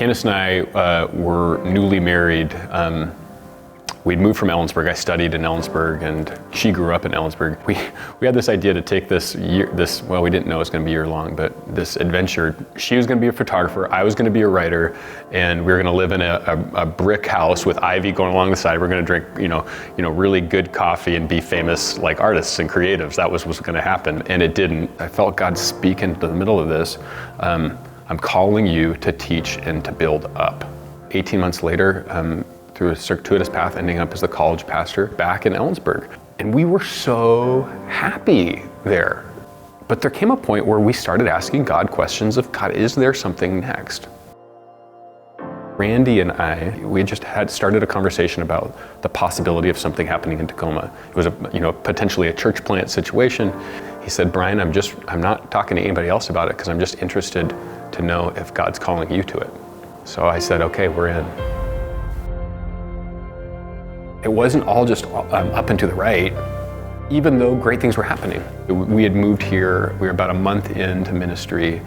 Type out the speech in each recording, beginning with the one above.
Candace and I were newly married. We'd moved from Ellensburg. I studied in Ellensburg, and she grew up in Ellensburg. We had this idea to take this well, we didn't know it was going to be year-long, but this adventure. She was going to be a photographer, I was going to be a writer, and we were going to live in a brick house with ivy going along the side. We're going to drink, really good coffee and be famous like artists and creatives. That was going to happen, and it didn't. I felt God speak into the middle of this. I'm calling you to teach and to build up. 18 months later, through a circuitous path, ending up as the college pastor back in Ellensburg. And we were so happy there. But there came a point where we started asking God questions of, God, is there something next? Randy and I, we just had started a conversation about the possibility of something happening in Tacoma. It was potentially a church plant situation. He said, Brian, I'm not talking to anybody else about it because I'm just interested to know if God's calling you to it. So I said, okay, we're in. It wasn't all just up and to the right, even though great things were happening. We had moved here, we were about a month into ministry,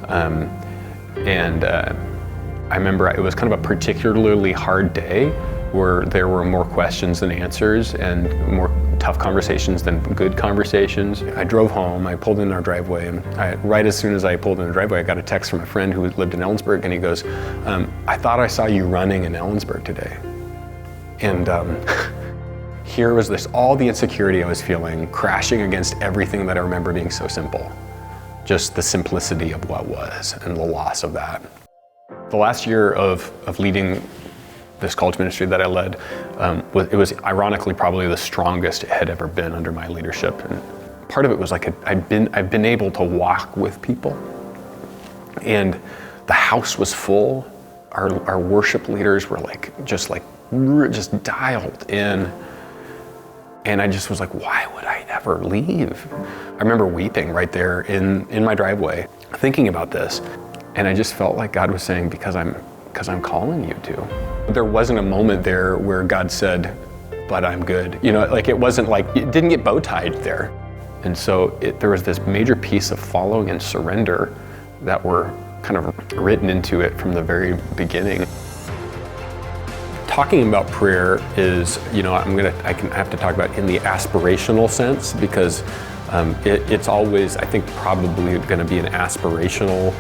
and I remember it was kind of a particularly hard day where there were more questions than answers and more tough conversations than good conversations. I drove home, I pulled in our driveway, and right as soon as I pulled in the driveway, I got a text from a friend who lived in Ellensburg, and he goes, I thought I saw you running in Ellensburg today. And here was all the insecurity I was feeling crashing against everything that I remember being so simple. Just the simplicity of what was and the loss of that. The last year of leading this college ministry that I led, it was ironically probably the strongest it had ever been under my leadership. And part of it was like I've been able to walk with people, and the house was full. Our worship leaders were just dialed in, and I just was like, why would I ever leave? I remember weeping right there in my driveway, thinking about this, and I just felt like God was saying, because I'm calling you to. There wasn't a moment there where God said, but I'm good. It wasn't like, it didn't get bow tied there. And so there was this major piece of following and surrender that were kind of written into it from the very beginning. Talking about prayer is, I have to talk about in the aspirational sense, because it's always, I think, probably going to be an aspirational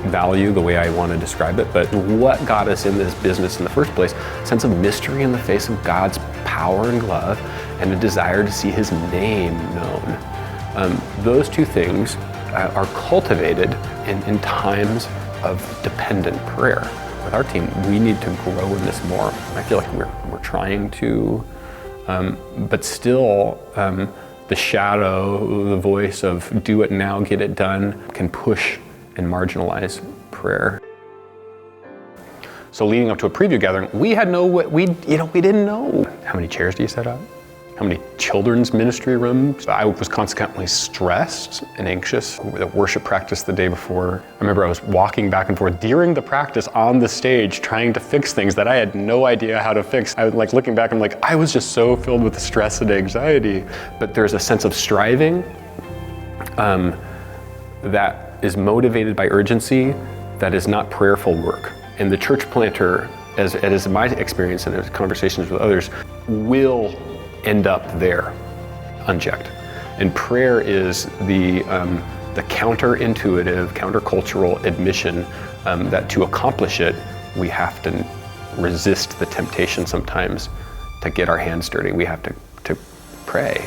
value, the way I want to describe it. But what got us in this business in the first place, a sense of mystery in the face of God's power and love, and a desire to see his name known. Those two things are cultivated in times of dependent prayer. With our team, we need to grow in this more. I feel like we're trying to, but still the shadow, the voice of do it now, get it done, can push and marginalize prayer. So leading up to a preview gathering, we didn't know. How many chairs do you set up? How many children's ministry rooms? I was consequently stressed and anxious. The worship practice the day before, I remember I was walking back and forth during the practice on the stage trying to fix things that I had no idea how to fix. I was looking back, I was just so filled with stress and anxiety. But there's a sense of striving that is motivated by urgency, that is not prayerful work. And the church planter, as my experience and as conversations with others, will end up there, unchecked. And prayer is the counterintuitive, countercultural admission that to accomplish it, we have to resist the temptation sometimes to get our hands dirty. We have to pray.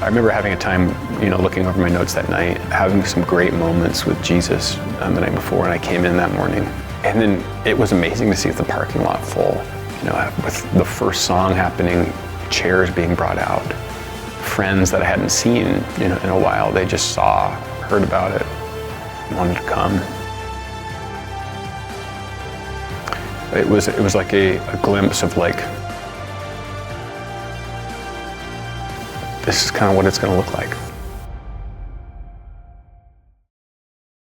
I remember having a time, looking over my notes that night, having some great moments with Jesus the night before, and I came in that morning. And then it was amazing to see the parking lot full, with the first song happening, chairs being brought out, friends that I hadn't seen in a while. They just heard about it, wanted to come. It was like a glimpse of this is kind of what it's going to look like.